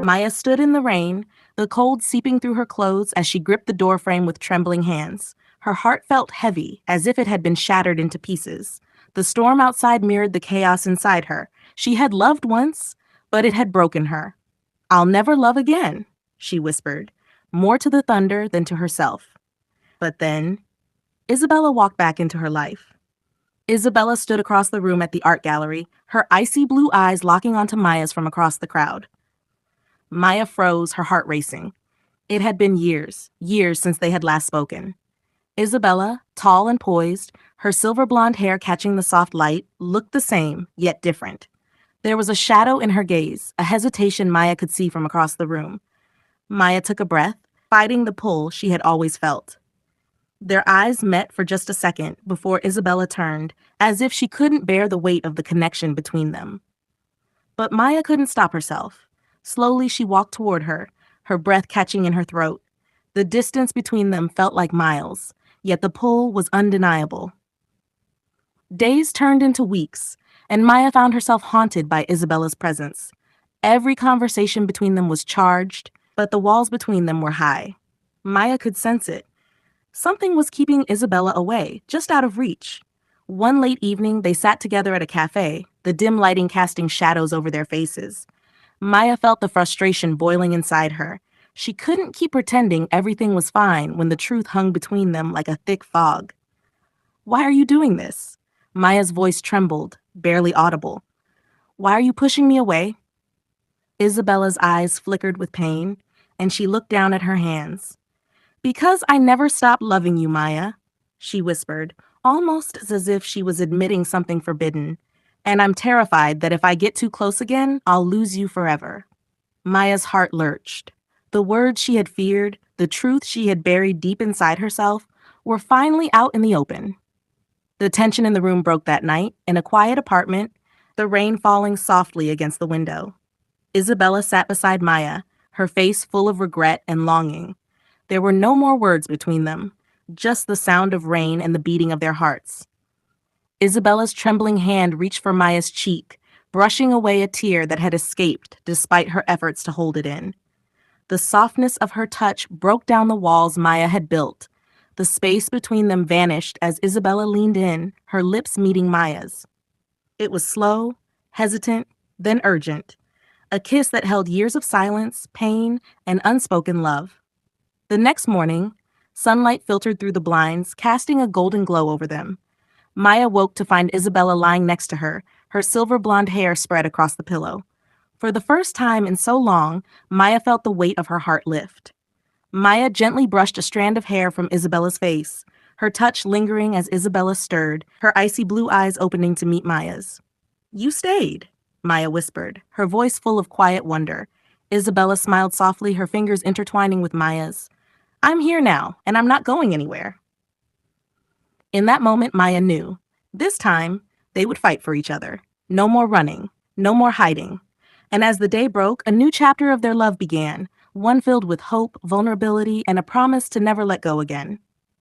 Maya stood in the rain, the cold seeping through her clothes as she gripped the doorframe with trembling hands. Her heart felt heavy, as if it had been shattered into pieces. The storm outside mirrored the chaos inside her. She had loved once, but it had broken her. "I'll never love again," she whispered, more to the thunder than to herself. But then, Isabella walked back into her life. Isabella stood across the room at the art gallery, her icy blue eyes locking onto Maya's from across the crowd. Maya froze, her heart racing. It had been years since they had last spoken. Isabella, tall and poised, her silver blonde hair catching the soft light, looked the same, yet different. There was a shadow in her gaze, a hesitation Maya could see from across the room. Maya took a breath, fighting the pull she had always felt. Their eyes met for just a second before Isabella turned, as if she couldn't bear the weight of the connection between them. But Maya couldn't stop herself. Slowly, she walked toward her, her breath catching in her throat. The distance between them felt like miles, yet the pull was undeniable. Days turned into weeks, and Maya found herself haunted by Isabella's presence. Every conversation between them was charged, but the walls between them were high. Maya could sense it. Something was keeping Isabella away, just out of reach. One late evening, they sat together at a cafe, the dim lighting casting shadows over their faces. Maya felt the frustration boiling inside her. She couldn't keep pretending everything was fine when the truth hung between them like a thick fog. "Why are you doing this?" Maya's voice trembled, barely audible. "Why are you pushing me away?" Isabella's eyes flickered with pain, and she looked down at her hands. "Because I never stopped loving you, Maya," she whispered, almost as if she was admitting something forbidden. "And I'm terrified that if I get too close again, I'll lose you forever." Maya's heart lurched. The words she had feared, the truth she had buried deep inside herself, were finally out in the open. The tension in the room broke that night, in a quiet apartment, the rain falling softly against the window. Isabella sat beside Maya, her face full of regret and longing. There were no more words between them, just the sound of rain and the beating of their hearts. Isabella's trembling hand reached for Maya's cheek, brushing away a tear that had escaped despite her efforts to hold it in. The softness of her touch broke down the walls Maya had built. The space between them vanished as Isabella leaned in, her lips meeting Maya's. It was slow, hesitant, then urgent, a kiss that held years of silence, pain, and unspoken love. The next morning, sunlight filtered through the blinds, casting a golden glow over them. Maya woke to find Isabella lying next to her, her silver blonde hair spread across the pillow. For the first time in so long, Maya felt the weight of her heart lift. Maya gently brushed a strand of hair from Isabella's face, her touch lingering as Isabella stirred, her icy blue eyes opening to meet Maya's. "You stayed," Maya whispered, her voice full of quiet wonder. Isabella smiled softly, her fingers intertwining with Maya's. "I'm here now, and I'm not going anywhere." In that moment, Maya knew. This time, they would fight for each other. No more running, no more hiding. And as the day broke, a new chapter of their love began, one filled with hope, vulnerability, and a promise to never let go again.